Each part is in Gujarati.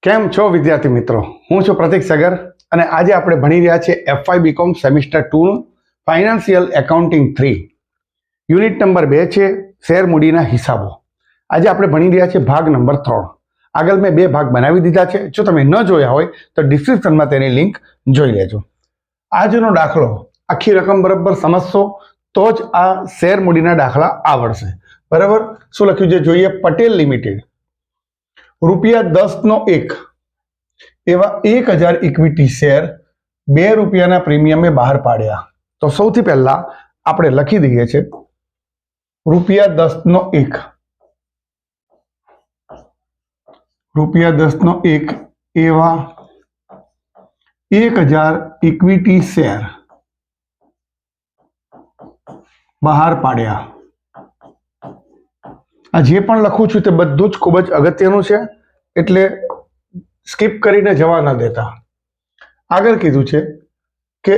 કેમ છો વિદ્યાર્થી મિત્રો? હું છું પ્રતીક સગર અને આજે આપણે ભણી રહ્યા છીએ FY BCom સેમિસ્ટર 2 નું ફાઇનાન્શિયલ એકાઉન્ટિંગ 3 યુનિટ નંબર 2 છે શેર મૂડીના હિસાબો. આજે આપણે ભણી રહ્યા છીએ ભાગ નંબર 3. આગળ મેં 2 ભાગ બનાવી દીધા છે. જો તમે ન જોયા હોય તો ડિસ્ક્રિપ્શનમાં તેની લિંક જોઈ લેજો. આજનો દાખલો આખી રકમ બરાબર સમજશો તો જ આ શેર મૂડીના દાખલા આવડશે. બરાબર? શું લખ્યું છે જોઈએ. પટેલ લિમિટેડ ₹10 એવા 1000 ઇક્વિટી શેર ₹2 પ્રીમિયમે બહાર પાડ્યા. તો સૌથી પહેલા આપણે લખી દઈએ છે ₹10 એવા 1000 ઇક્વિટી શેર બહાર પાડ્યા. આ જે પણ લખું છું તે બધું જ ખૂબ જ અગત્યનું છે, એટલે સ્કીપ કરીને જવા ન દેતા. આગળ કીધું છે કે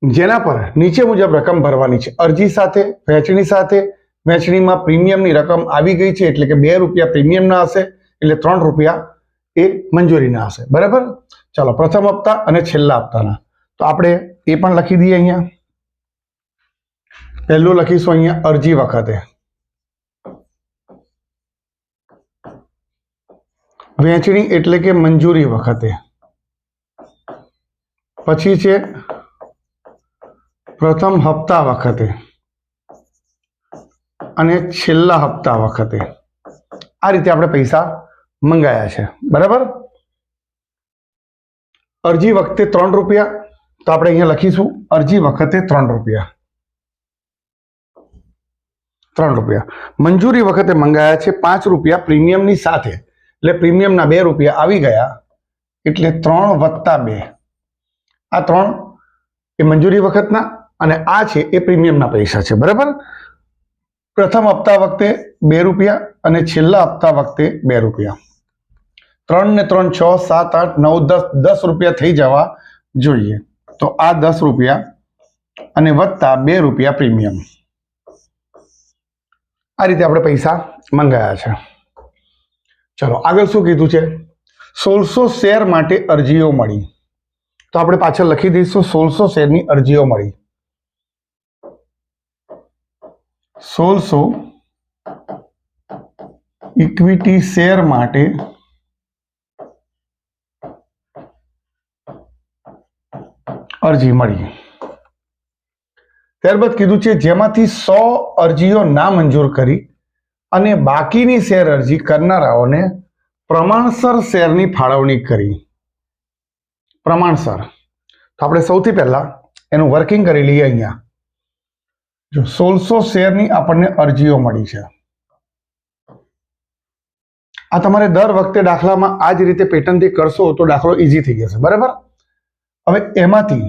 જેના પર નીચે મુજબ રકમ ભરવાની છે. અરજી સાથે, વહેંચણી સાથે. વહેંચણીમાં પ્રીમિયમની રકમ આવી ગઈ છે એટલે કે ₹2 પ્રીમિયમના હશે, એટલે ₹3 એ મંજૂરીના હશે. બરાબર? ચાલો, પ્રથમ હપ્તા અને છેલ્લા હપ્તાના તો આપણે એ પણ લખી દઈએ. અહીંયા પહેલું લખીશું અહીંયા અરજી વખતે, વહેંચણી એટલે કે મંજૂરી વખતે, પછી છે પ્રથમ હપ્તા વખતે અને છેલ્લા હપ્તા વખતે. આ રીતે આપણે પૈસા મંગાયા છે. બરાબર? અરજી વખતે ₹3 તો આપણે અહીંયા લખીશું અરજી વખતે ₹3. મંજૂરી વખતે મંગાયા છે ₹5 પ્રીમિયમની સાથે, એટલે પ્રીમિયમના ₹2 આવી ગયા, એટલે 3 + 2. આ 3 એ મંજૂરી વખતના અને આ છે એ પ્રીમિયમના પૈસા છે. બરાબર? પ્રથમ હપ્તા વખતે ₹2 અને છેલ્લા હપ્તા વખતે ₹2. 3 ને 3 6 7 8 9 10 ₹10 થઈ જવા જોઈએ. તો આ ₹10 અને વત્તા ₹2 પ્રીમિયમ. આ રીતે આપણે પૈસા મંગાયા છે. ચલો આગળ શું કીધું છે? 1600 શેર માટે અરજીઓ મળી. તો આપણે પાછળ લખી દઈશું 1600 શેરની અરજીઓ મળી. 1600 ઇક્વિટી શેર માટે અરજી મળી. ત્યારબાદ કીધું છે જેમાંથી 100 અરજીઓ નામંજૂર કરી અને બાકીની શેર અરજી કરનારાઓને પ્રમાણસર શેરની ફાળવણી કરી. પ્રમાણસર તો આપણે સૌથી પહેલા એનું વર્કિંગ કરી લઈએ. અહીંયા જો 1600 શેરની આપણને અરજીઓ મળી છે. આ તમારે દર વખતે દાખલામાં આ જ રીતે પેટર્નથી કરશો તો દાખલો ઈઝી થઈ જશે. બરાબર? હવે એમાંથી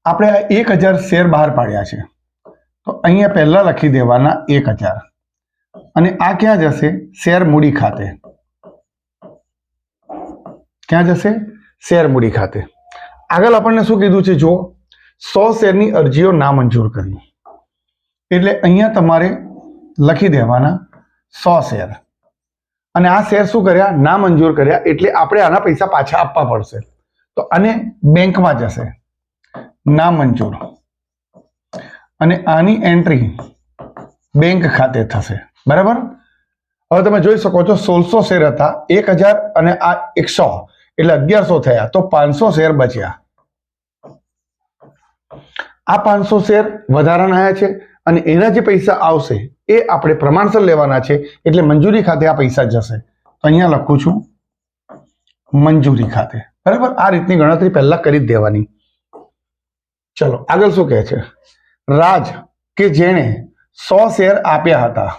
આપણે આ 1000 શેર બહાર પાડ્યા છે, તો અહીંયા પહેલા લખી દેવાના 1000 અને આ ક્યાં જશે? શેર મૂડી ખાતે. ક્યાં જશે? શેર મૂડી ખાતે. આગળ આપણને શું કીધું છે? જો 100 શેરની અરજીઓ નામંજૂર કરી, એટલે અહીંયા તમારે લખી દેવાના 100 શેર અને આ શેર શું કર્યા? નામંજૂર કર્યા, એટલે આપણે આના પૈસા પાછા આપવા પડશે. તો આને બેંકમાં જશે નામંજૂર અને આની એન્ટ્રી બેંક ખાતે થશે. બરાબર? હવે તમે જોઈ શકો છો 1600 શેર હતા, 1000 અને આ 100 એટલે 1100 થયા, તો 500 શેર બચ્યા. આ 500 શેર વધારાના આવ્યા છે અને એના જે પૈસા આવશે એ આપણે પ્રમાણસર લેવાના છે, એટલે મંજૂરી ખાતે આ પૈસા જશે. તો અહીંયા લખું છું મંજૂરી ખાતે. બરાબર? આ રીતની ગણતરી પહેલા કરી જ દેવાની. ચલો આગળ શું કહે છે? રાજ કે જેણે 100 શેર આપ્યા હતા,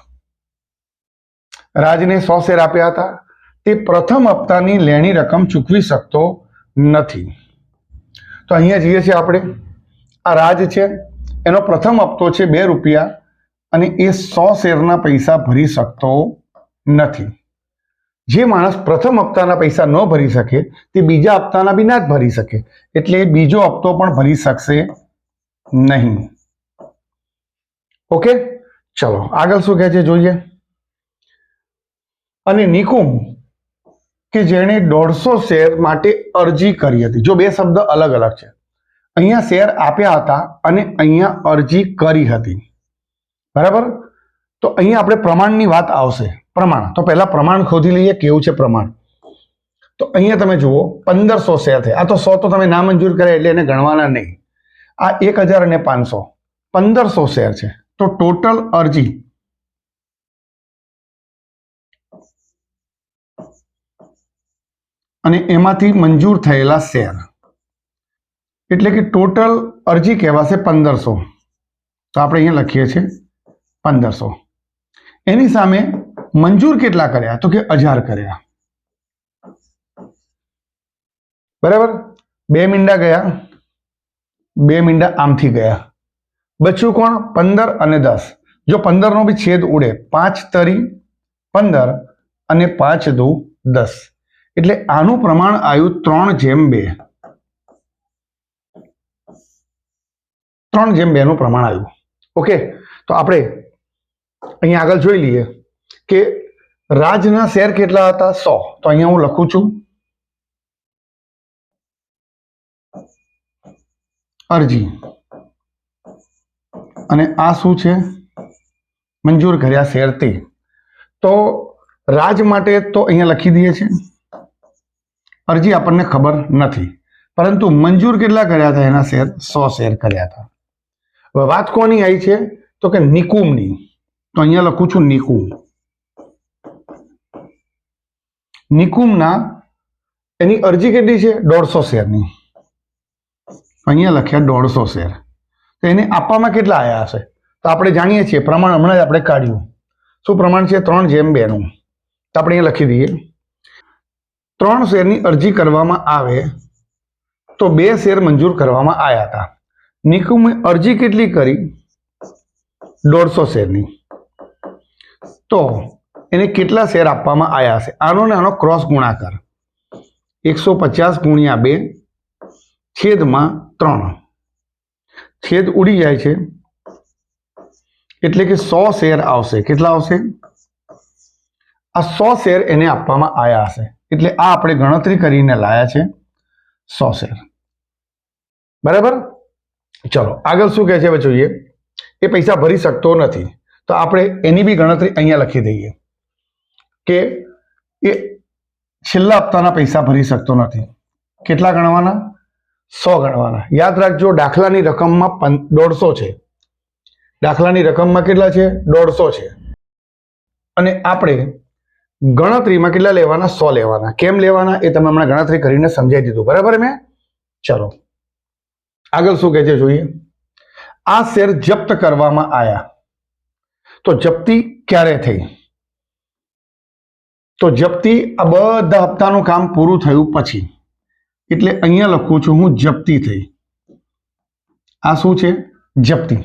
રાજને 100 શેર આપ્યા હતા, તે પ્રથમ હપ્તાની લેણી રકમ ચૂકવી શકતો નથી. તો અહીંયા જઈએ છીએ આપણે. આ રાજ છે, એનો પ્રથમ હપ્તો છે ₹2 અને એ 100 શેરના પૈસા ભરી શકતો નથી. જે માણસ પ્રથમ હપ્તાના પૈસા ન ભરી શકે તે બીજા હપ્તાના બી ના જ ભરી શકે, એટલે બીજો હપ્તો પણ ભરી શકશે નહીં. ઓકે? ચલો આગળ શું કહે છે જોઈએ. અને નિકુમ કે જેણે 150 શેર માટે અરજી કરી હતી. જો બે શબ્દ અલગ અલગ છે. અહીંયા શેર આપ્યા હતા અને અહીંયા અરજી કરી હતી. બરાબર? તો અહીંયા આપણે પ્રમાણની વાત આવશે. પ્રમાણ તો પહેલા પ્રમાણ શોધી લઈએ કેવું છે પ્રમાણ. તો અહીંયા તમે જુઓ 1500 શેર થયા. આ તો 100 તો તમે નામંજૂર કર્યા એટલે એને ગણવાના નહીં. આ 1000 અને 500 1500 શેર છે. તો ટોટલ અરજી અને એમાંથી મંજૂર થયેલા શેર એટલે કે ટોટલ અરજી કહેવાશે 1500. તો આપણે અહીંયા લખીએ છીએ 1500. એની સામે મંજૂર કેટલા કર્યા? તો કે 1000 કર્યા. બરાબર? 2 મીંડા ગયા, 2 મીંડા આમથી ગયા, બચ્યું કોણ? 15 અને 10. જો 15 નો બી છેદ ઉડે, 5 તરી 15 અને 5 દુ 10. એટલે આનું પ્રમાણ આવ્યું 3:2. 3:2 નું પ્રમાણ આવ્યું. ઓકે, તો આપણે અહીંયા આગળ જોઈ લઈએ કે રાજના શેર કેટલા હતા? 100. તો અહીંયા હું લખું છું અરજી અને આ શું છે? મંજૂર કર્યા શેર તે. તો રાજ માટે તો અહીંયા લખી દઈએ છીએ. અરજી આપણને ખબર નથી, પરંતુ મંજૂર કેટલા કર્યા હતા? એના શેર 100 શેર કર્યા હતા. હવે વાત કોની આવી છે? તો કે નિકુમની. તો અહીંયા લખું છું નિકુમ. નિકુમના એની અરજી કેટલી છે? 150 શેરની. અહીંયા લખ્યા 150 શેર. તો એને આપવામાં કેટલા આવ્યા હશે? તો આપણે જાણીએ છીએ પ્રમાણ હમણાં જ આપણે કાઢ્યું. શું પ્રમાણ છે? 3:2 નું. તો આપણે અહીંયા લખી દઈએ 3 શેરની અરજી કરવામાં આવે તો 2 શેર મંજૂર કરવામાં આવ્યા હતા. નિકુમે અરજી કેટલી કરી? 150 શેરની. તો એને કેટલા શેર આપવામાં આવ્યા હશે? આનો ને આનો ક્રોસ ગુણાકાર 150 ગુણ્યા 2 છેદમાં 3. છેદ ઉડી જાય છે એટલે કે 100 શેર આવશે. કેટલા આવશે? આ 100 શેર એને આપવામાં આવ્યા હશે. એટલે આ આપણે ગણતરી કરીને લાયા છે 100 શેર. બરાબર? ચલો આગળ શું કહે છે હવે જોઈએ. એ પૈસા ભરી શકતો નથી, તો આપણે એની બી ગણતરી અહીંયા લખી દઈએ કે એ છેલ્લા હપ્તાના પૈસા ભરી શકતો નથી. કેટલા ગણવાના? 100 ગણવાના. યાદ રાખજો, દાખલાની રકમમાં 150 છે. દાખલાની રકમમાં કેટલા છે? 150 છે. અને આપણે ગણતરીમાં કેટલા લેવાના? 100 લેવાના. કેમ લેવાના એ તમે હમણાં ગણતરી કરીને સમજાવી દીધું. બરાબર? મેં ચલો આગળ શું કહે છે જોઈએ. આ શેર જપ્ત કરવામાં આવ્યા. તો જપ્તી ક્યારે થઈ? તો જપ્તી આ બધા હપ્તાનું કામ પૂરું થયું પછી. એટલે અહીંયા લખું છું હું જપ્તી થઈ. આ શું છે? જપ્તી.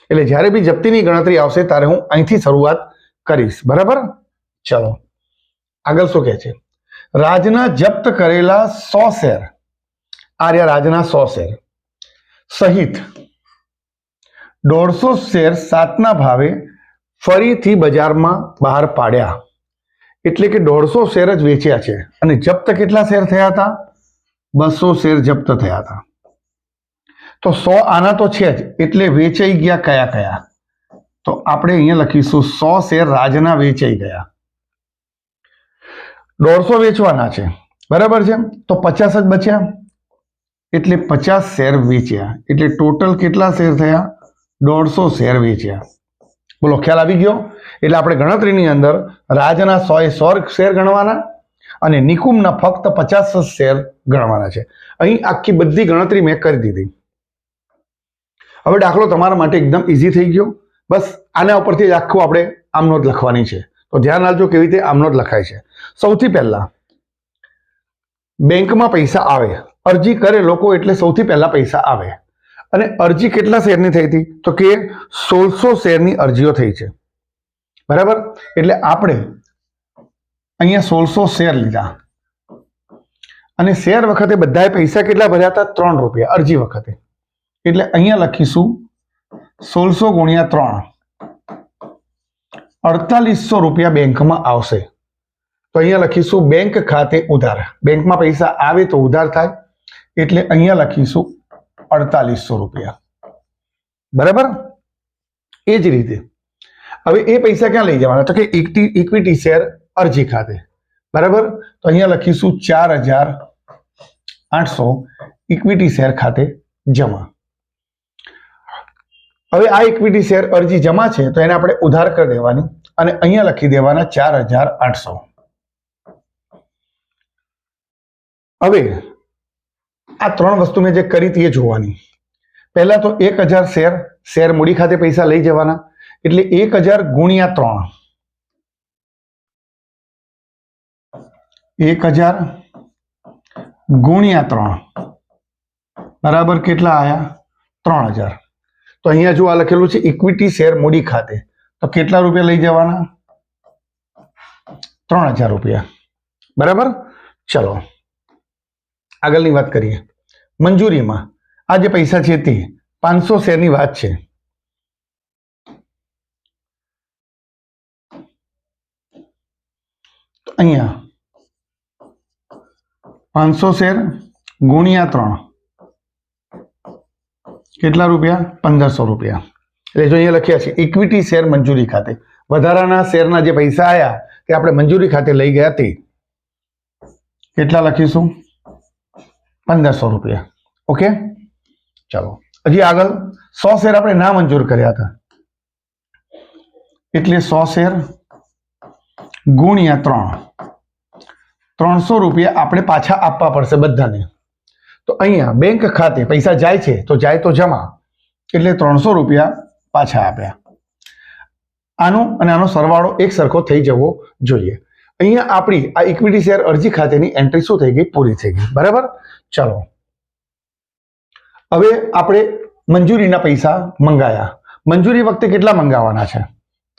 એટલે જ્યારે બી જપ્તીની ગણતરી આવશે ત્યારે હું અહીંથી શરૂઆત કરીશ. બરાબર? ચલો આગળ શું કહે છે. રાજના જપ્ત કરેલા 100 શેર, આ રહ્યા રાજના 100 શેર સહિત 150 શેર 7ના ભાવે ફરીથી બજારમાં બહાર પાડ્યા. એટલે કે 150 શેર જ વેચ્યા છે. અને જપ્ત કેટલા શેર થયા હતા? 200 શેર જપ્ત થયા હતા. તો 100 આના તો છે જ, એટલે વેચાઈ ગયા કયા કયા? તો આપણે અહીંયા લખીશું 100 શેર રાજના વેચાઈ ગયા. 150 વેચવાના છે. બરાબર છે? તો 50 જ બચ્યા, એટલે 50 શેર વેચ્યા. એટલે ટોટલ કેટલા શેર થયા? 150 શેર વેચ્યા. બોલો ખ્યાલ આવી ગયો? એટલે આપણે ગણતરીની અંદર રાજના 100 શેર ગણવાના અને નિકુમના ફક્ત 50 શેર ગણવાના છે. અહીં આખી બધી ગણતરી મેં કરી દીધી. હવે દાખલો તમારા માટે એકદમ ઇઝી થઈ ગયો. બસ આના ઉપરથી જ આખું આપણે આમનોંધ લખવાની છે. તો ધ્યાન રાખજો કેવી રીતે આમનોંધ લખાય છે. સૌથી પહેલા બેંકમાં પૈસા આવે, અરજી કરે લોકો એટલે સૌથી પહેલા પૈસા આવે. અને અરજી કેટલા શેરની થઈ હતી? તો કે 1600 શેરની અરજીઓ થઈ છે. બરાબર? એટલે આપણે અહીંયા 1600 શેર લીધા અને શેર વખતે બધાએ પૈસા કેટલા ભર્યા હતા? 3 રૂપિયા અરજી વખતે. એટલે અહીંયા લખીશું 1600 ગુણ્યા 3, 4800 રૂપિયા બેંકમાં આવશે. તો અહીંયા લખીશું બેંક ખાતે ઉધાર. બેંકમાં પૈસા આવે તો ઉધાર થાય, એટલે અહીંયા લખીશું 4800 રૂપિયા. બરાબર. એ જ રીતે હવે એ પૈસા ક્યાં લઈ જવાના? તો કે ઇક્વિટી શેર અરજી ખાતે. બરાબર. તો અહીંયા લખીશું 4800 ઇક્વિટી શેર ખાતે જમા. હવે આ ઇક્વિટી શેર અરજી જમા છે તો એને આપણે ઉધાર કરી દેવાની અને અહીંયા લખી દેવાના 4800. હવે આ ત્રણ વસ્તુ મેં જે કરી હતી એ જોવાની. પહેલા તો 1000 શેર મૂડી ખાતે પૈસા લઈ જવાના, એટલે 1000 ગુણ્યા 3. 1000 ગુણ્યા 3 બરાબર કેટલા આયા? 3000. તો અહીંયા જો આ લખેલું છે ઇક્વિટી શેર મૂડી ખાતે, તો કેટલા રૂપિયા લઈ જવાના? 3000 રૂપિયા. બરાબર. ચલો આગળની વાત કરીએ. મંજૂરીમાં આ જે પૈસા છે તે 500 શેરની વાત છે. તો અહીંયા 500 શેર ગુણ્યા 3 કેટલા રૂપિયા? 1500 રૂપિયા. એટલે જો અહીંયા લખ્યા છે ઇક્વિટી શેર મંજૂરી ખાતે, વધારાના શેરના જે પૈસા આવ્યા તે આપણે મંજૂરી ખાતે લઈ ગયા તે કેટલા લખીશું? 1500 રૂપિયા. ઓકે. ચાલો હજી આગળ 100 શેર આપણે ના મંજૂર કર્યા હતા, એટલે 100 શેર ગુણ્યા 3 300 રૂપિયા આપણે પાછા આપવા પડશે બધાને. તો અહીંયા બેંક ખાતે પૈસા જાય છે તો જાય તો જમા, એટલે 300 રૂપિયા પાછા આપ્યા. આનો અને આનો સરવાળો એક સરખો થઈ જવો જોઈએ. અહીંયા આપણી આ ઇક્વિટી શેર અરજી ખાતેની એન્ટ્રી શું થઈ ગઈ? પૂરી થઈ ગઈ. બરાબર. ચલો હવે આપણે મંજૂરીના પૈસા મંગાયા. મંજૂરી વખતે કેટલા મંગાવવાના છે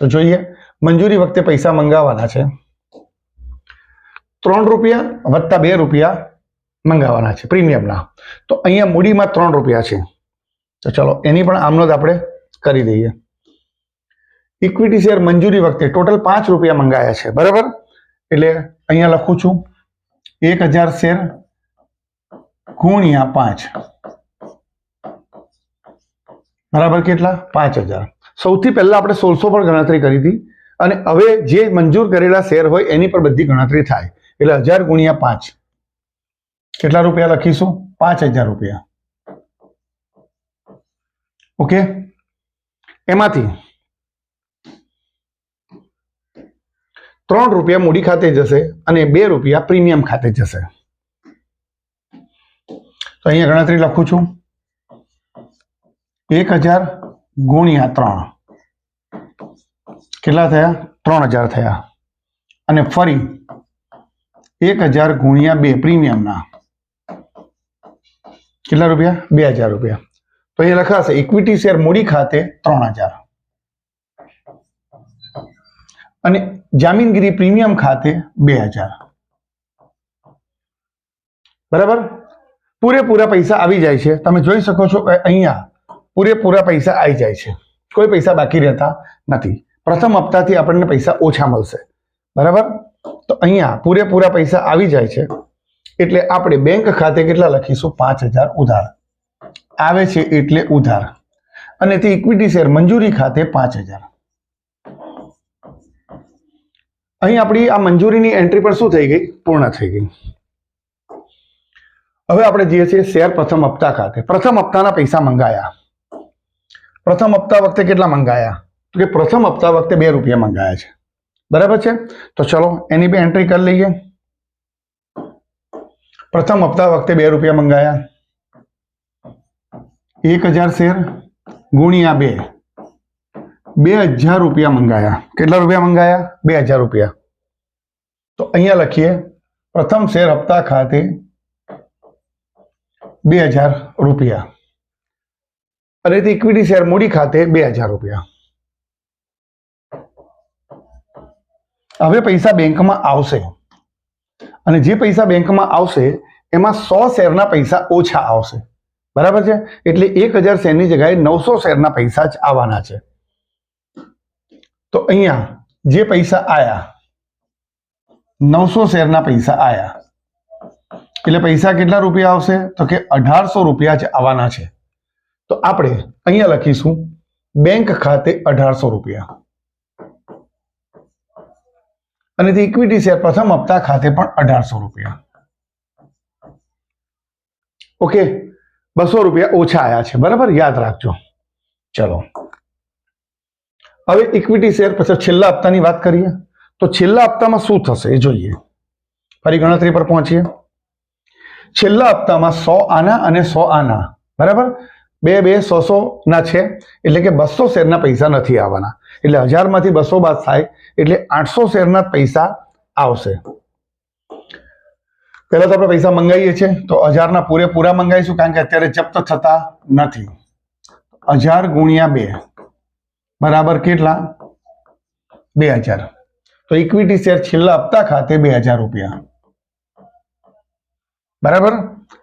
તો જોઈએ. મંજૂરી વખતે પૈસા મંગાવવાના છે 3 રૂપિયા વત્તા 2 રૂપિયા મંગાવવાના છે પ્રીમિયમના. તો અહીંયા મૂડીમાં 3 રૂપિયા છે, તો ચલો એની પણ આમનો જ આપણે કરી દઈએ. ઇક્વિટી શેર મંજૂરી વખતે ટોટલ 5 રૂપિયા મંગાયા છે. બરાબર. એટલે અહીંયા લખું છું 1000 શેર ગુણ્યા 5 બરાબર કેટલા? 5000. સૌથી પહેલા આપણે 1600 પર ગણતરી કરી હતી અને હવે જે મંજૂર કરેલા શેર હોય એની પર બધી ગણતરી થાય, એટલે 1000 ગુણ્યા 5 કેટલા રૂપિયા લખીશું? 5000 રૂપિયા. ઓકે. એમાંથી 3 રૂપિયા મૂડી ખાતે જશે અને 2 રૂપિયા પ્રીમિયમ ખાતે જશે. તો અહીંયા ગણતરી લખું છું 1000 ગુણ્યા 3 કેટલા થયા? 3000 થયા. અને ફરી 1000 ગુણ્યા 2 પ્રીમિયમના કેટલા રૂપિયા? 2000 રૂપિયા. તો અહીંયા લખાશે ઇક્વિટી શેર મૂડી ખાતે 3000 અને જામીનગીરી પ્રીમિયમ ખાતે 2000. બરાબર. પૂરેપૂરા પૈસા આવી જાય છે. તમે જોઈ શકો છો અહીંયા પૂરેપૂરા પૈસા આવી જાય છે, કોઈ પૈસા બાકી રહેતા નથી. પ્રથમ હપ્તાથી આપણને પૈસા ઓછા મળશે. બરાબર. તો અહીંયા પૂરેપૂરા પૈસા આવી જાય છે, એટલે આપણે બેંક ખાતે કેટલા લખીશું? 5000 ઉધાર આવે છે એટલે ઉધાર, અને તે ઇક્વિટી શેર મંજૂરી ખાતે 5000. અહીં આપણી આ મંજૂરીની એન્ટ્રી પર શું થઈ ગઈ? પૂર્ણ થઈ ગઈ. હવે આપણે જઈએ છીએ શેર પ્રથમ હપ્તા ખાતે. પ્રથમ હપ્તાના પૈસા મંગાયા. પ્રથમ હપ્તા વખતે કેટલા મંગાયા? તો કે પ્રથમ હપ્તા વખતે 2 રૂપિયા મંગાયા છે. બરાબર છે. તો ચલો એની બી એન્ટ્રી કરી લઈએ. પ્રથમ હપ્તા વખતે 2 રૂપિયા મંગાયા. 1000 શેર ગુણ્યા 2 2000 રૂપિયા મંગાયા. કેટલા રૂપિયા મંગાયા? 2000 રૂપિયા. તો અહીંયા લખીએ પ્રથમ શેર હપ્તા ખાતે 2000 રૂપિયા અને તે ઇક્વિટી શેર મૂડી ખાતે 2000 રૂપિયા. હવે પૈસા બેંકમાં આવશે અને જે પૈસા બેંકમાં આવશે એમાં 100 શેરના પૈસા ઓછા આવશે. બરાબર છે. એટલે 1000 શેરની જગ્યાએ 900 શેરના પૈસા જ આવવાના છે. તો અહીંયા જે પૈસા આયા 900 શેરના પૈસા આયા, એટલે પૈસા કેટલા રૂપિયા આવશે? તો કે 1800 રૂપિયા જ આવવાના છે. તો આપણે અહીંયા લખીશું બેંક ખાતે 1800 રૂપિયા, અને તે ઇક્વિટી શેર પ્રથમ હપ્તા ખાતે પણ 1800 રૂપિયા. ઓકે, 200 રૂપિયા ઓછા આયા છે, બરાબર, યાદ રાખજો. ચલો હવે ઇક્વિટી શેર પછી છેલ્લા હપ્તાની વાત કરીએ. તો છેલ્લા હપ્તામાં શું થશે એ જોઈએ. ફરી ગણતરી પર પહોંચીએ. છેલ્લા હપ્તામાં 100 આના અને 100 આના, બરાબર, 200 ના છે, એટલે કે 200 શેરના પૈસા નથી આવવાના. એટલે 1000 માંથી 200 બાદ થાય એટલે 800 શેરના પૈસા આવશે. પહેલા તો આપણે પૈસા મંગાવીએ છીએ, તો 1000 ના પૂરેપૂરા મંગાવીશું, કારણ કે અત્યારે જપ્ત થતા નથી. 1000 ગુણ્યા 2 બરાબર કેટલા? 2000. તો ઇક્વિટી શેર છેલ્લા હપ્તા ખાતે 2000 રૂપિયા, બરાબર.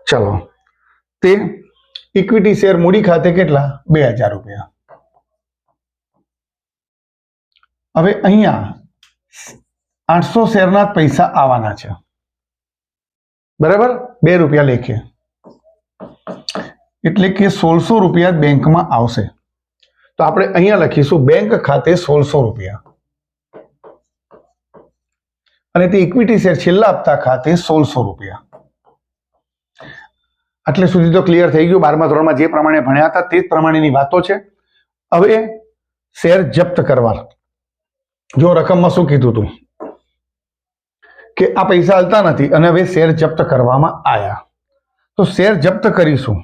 ચલો, તે ઇક્વિટી શેર મૂડી ખાતે કેટલા? 2000 રૂપિયા. હવે અહીંયા 800 શેરના પૈસા આવવાના છે, બરાબર, 2 રૂપિયા લેખે, એટલે કે 1600 રૂપિયા બેંકમાં આવશે. તો આપણે અહીંયા લખીશું બેંક ખાતે 1600 રૂપિયા, અને તે ઇક્વિટી શેર છેલ્લા હપ્તા ખાતે 1600 રૂપિયા. આટલે સુધી તો ક્લિયર થઈ ગયું. 12મા ધોરણમાં જે પ્રમાણે ભણ્યા હતા તે જ પ્રમાણેની વાતો છે. હવે શેર જપ્ત કરવા. જો રકમમાં શું કીધું હતું કે આ પૈસા હાલતા નથી અને હવે શેર જપ્ત કરવામાં આવ્યા. તો શેર જપ્ત કરીશું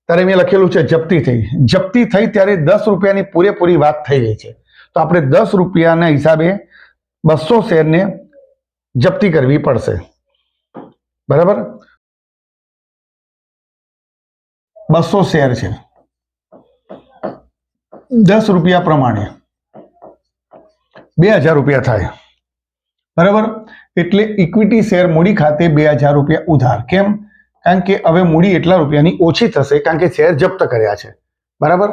ત્યારે મેં લખેલું છે જપ્તી થઈ. જપ્તી થઈ ત્યારે 10 રૂપિયાની પૂરેપૂરી વાત થઈ ગઈ છે. તો આપણે 10 રૂપિયાના હિસાબે 200 શેરને જપ્તી કરવી પડશે, બરાબર. 200 શેર છે, 10 રૂપિયા પ્રમાણે 2000 રૂપિયા થાય, બરાબર. એટલે ઇક્વિટી શેર મૂડી ખાતે 2000 રૂપિયા ઉધાર. કેમ? કારણ કે હવે મૂડી એટલા રૂપિયાની ઓછી થશે, કારણ કે શેર જપ્ત કર્યા છે, બરાબર.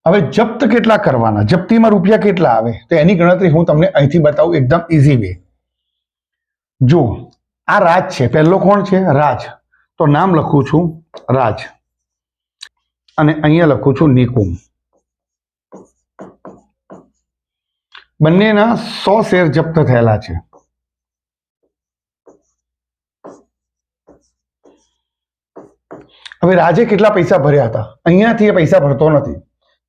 હવે જપ્ત કેટલા કરવાના? જપ્તીમાં રૂપિયા કેટલા આવે તો એની ગણતરી હું તમને અહીંથી બતાવું, એકદમ ઇઝી વે. જો આ રાજ છે, પહેલો કોણ છે? રાજ. તો નામ લખું છું રાજ, અને અહીંયા લખું છું નિકુમ. બંનેના 100 શેર જપ્ત થયેલા છે. હવે રાજે કેટલા પૈસા ભર્યા હતા? અહીંયાથી એ પૈસા ભરતો નથી,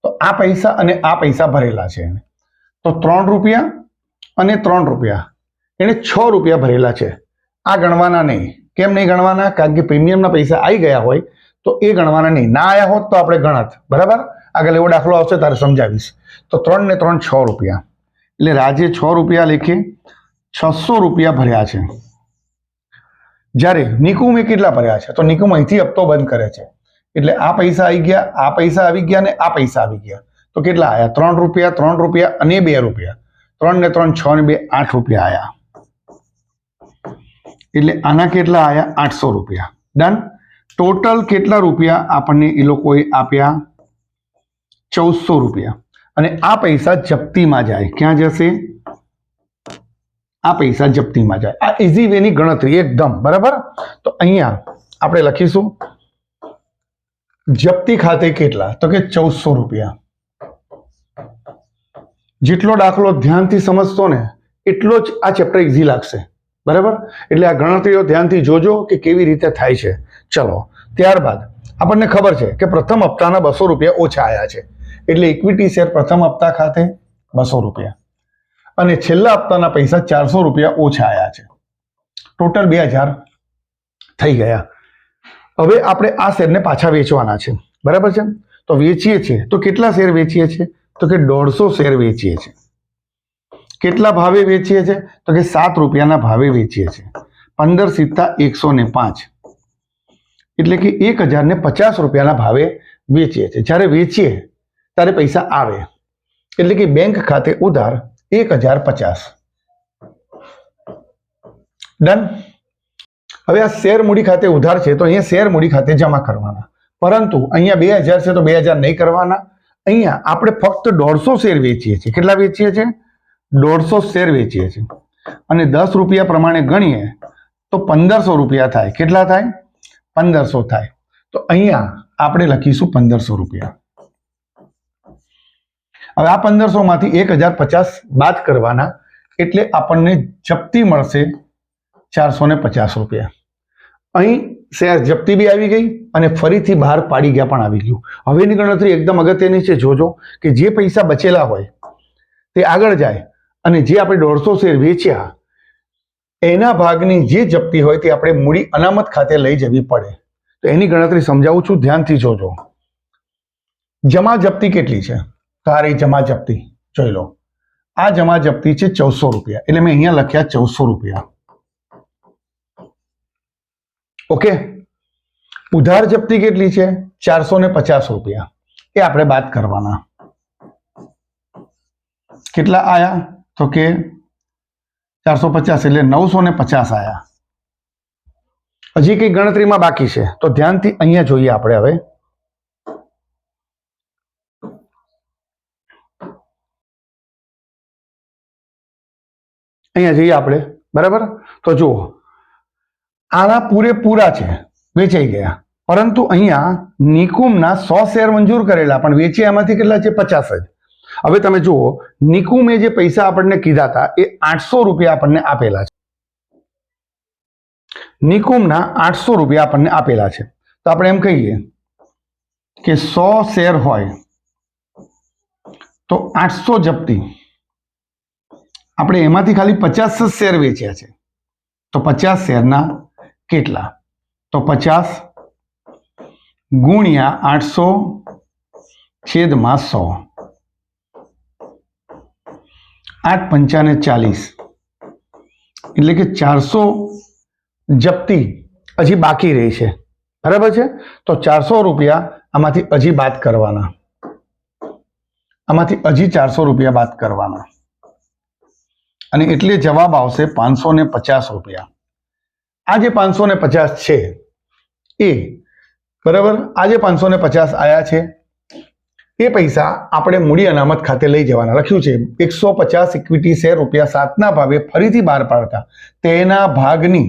તો આ પૈસા અને આ પૈસા ભરેલા છે. તો 3 રૂપિયા અને 3 રૂપિયા, એને 6 રૂપિયા ભરેલા છે. આ ગણવાના નહીં. કેમ નહીં ગણવાના? કારણ કે પ્રીમિયમના પૈસા આવી ગયા હોય તો એ ગણવાના નહીં. ના આવ્યા હોત તો આપણે ગણત, બરાબર. આગળ એવો દાખલો આવશે તારે સમજાવીશ. તો 3 ને 3 6 રૂપિયા, એટલે રાજે 6 રૂપિયા લેખે 600 રૂપિયા ભર્યા છે. જ્યારે નિકુમે કેટલા ભર્યા છે? તો નિકુમ અહીંથી હપ્તો બંધ કરે છે, એટલે આ પૈસા આવી ગયા, આ પૈસા આવી ગયા અને આ પૈસા આવી ગયા. તો કેટલા આવ્યા? 3 રૂપિયા, 3 રૂપિયા અને 2 રૂપિયા. 3 ને 3 6 ને 2 8 રૂપિયા આવ્યા. એટલે આના કેટલા આવ્યા? 800 રૂપિયા. ડન. ટોટલ કેટલા રૂપિયા આપણને એ લોકોએ આપ્યા? 1400 રૂપિયા. અને આ પૈસા જપ્તીમાં જાય. ક્યાં જશે? આ પૈસા જપ્તીમાં જાય. આ ઇઝી વેની ગણતરી એકદમ, બરાબર. તો અહીંયા આપણે લખીશું જપ્તી ખાતે કેટલા? તો કે 1400 રૂપિયા. જેટલો દાખલો ધ્યાનથી સમજતો ને એટલો જ આ ચેપ્ટર ઇઝી લાગશે, બરાબર. એટલે આ ગણતરીઓ ધ્યાનથી જોજો કે કેવી રીતે થાય છે. ચલો, ત્યારબાદ આપણને ખબર છે કે પ્રથમ હપ્તાના 200 રૂપિયા ઓછા આવ્યા છે, એટલે ઇક્વિટી શેર પ્રથમ હપ્તા ખાતે 200 રૂપિયા, અને છેલ્લા હપ્તાના પૈસા 400 રૂપિયા ઓછા આવ્યા છે. ટોટલ 2000 થઈ ગયા. હવે આપણે આ શેરને પાછા વેચવાના છે, બરાબર છે. તો વેચીએ છીએ તો કેટલા શેર વેચીએ છીએ? તો કે 150 શેર વેચીએ છીએ. કેટલા ભાવે વેચીએ છીએ? તો કે 7 રૂપિયાના ભાવે વેચીએ છીએ. 15 સિત્તા 105, એટલે કે 1050 રૂપિયાના ભાવે વેચીએ છીએ. જ્યારે વેચીએ ત્યારે પૈસા આવે, એટલે કે બેંક ખાતે ઉધાર 1050. ડન. હવે આ શેર મૂડી ખાતે ઉધાર છે, તો અહીંયા શેર મૂડી ખાતે જમા કરવાના, પરંતુ અહીંયા 2000 છે તો 2000 નહીં કરવાના. અહીંયા આપણે ફક્ત 150 શેર વેચીએ છીએ. કેટલા વેચીએ છીએ? 150 શેર વેચીએ છીએ. અને 10 રૂપિયા પ્રમાણે ગણીએ તો 1500 રૂપિયા થાય. કેટલા થાય? 1500 થાય. તો અહીંયા આપણે લખીશું 1500 રૂપિયા. હવે આ 1500 માંથી 1050 બાદ કરવાના એટલે આપણને જપ્તી મળશે 450 રૂપિયા. અહીં શેર જપ્તી બી આવી ગઈ અને ફરીથી બહાર પાડી ગયા પણ આવી ગયું. હવેની ગણતરી એકદમ અગત્યની છે. જોજો કે જે પૈસા બચેલા હોય તે આગળ જાય અને જે આપણે 150 શેર વેચ્યા એના ભાગની જે જપ્તી હોય તે આપણે મૂડી અનામત ખાતે લઈ જવી પડે. તો એની ગણતરી સમજાવું છું, ધ્યાનથી જોજો. જમા જપ્તી કેટલી છે? તો આ રહી જમા જપ્તી, જોઈ લો. આ જમા જપ્તી છે 1400 રૂપિયા, એટલે મેં અહીંયા લખ્યા 1400 રૂપિયા. ઓકે. ઉધાર જપ્તી કેટલી છે? 450 રૂપિયા. એ આપણે બાદ કરવાના. કેટલા આયા? તો કે 450 એટલે 950 આયા. હજી કઈ ગણતરીમાં બાકી છે તો ધ્યાનથી અહીંયા જોઈએ આપણે. હવે અહીંયા જઈએ આપણે, બરાબર. તો જુઓ, આના પૂરેપૂરા છે, વેચાઈ ગયા, પરંતુ અહીંયા નિકુમના 100 શેર મંજૂર કરેલા પણ વેચ્યા એમાંથી કેટલા છે? 50 જ. હવે તમે જુઓ, નિકુમે જે પૈસા આપણને કીધા હતા એ 800 રૂપિયા આપણને આપેલા છે. નિકુમના 800 રૂપિયા આપણને આપેલા છે. તો આપણે એમ કહીએ કે 100 શેર હોય તો 800 જપ્તી, આપણે એમાંથી ખાલી 50 શેર વેચ્યા છે. તો 50 શેરના કેટલા? તો 50 ગુણ્યા 800 છેદમાં 100, 8 પંચાને 40, એટલે કે 400 જપ્તી હજી બાકી રહી છે, બરાબર છે. તો 400 રૂપિયા આમાંથી હજી બાદ કરવાના, આમાંથી હજી 400 રૂપિયા બાદ કરવાના, અને એટલે જવાબ આવશે 550 રૂપિયા. આ જે 550 છે એ, બરાબર, આ જે 550 આયા છે એ પૈસા આપણે મૂડી અનામત ખાતે લઈ જવાના. લખ્યું છે 150 ઇક્વિટી શેર ₹7ના ભાવે ફરીથી બહાર પાડતા તેના ભાગની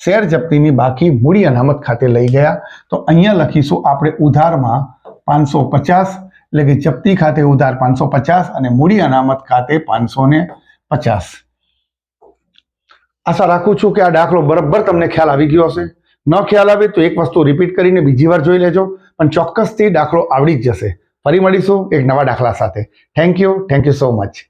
શેર જપ્તીની બાકી મૂડી અનામત ખાતે લઈ ગયા. તો અહીંયા લખીશું આપણે ઉધારમાં 550, એટલે કે જપ્તી ખાતે ઉધાર 550 અને મૂડી અનામત ખાતે 550. આશા રાખું છું કે આ દાખલો બરાબર તમને ખ્યાલ આવી ગયો હશે. ન ખ્યાલ આવે તો એક વસ્તુ રિપીટ કરીને બીજી વાર જોઈ લેજો, પણ ચોક્કસથી દાખલો આવડી જ જશે. ફરી મળીશું એક નવા દાખલા સાથે. Thank you so much.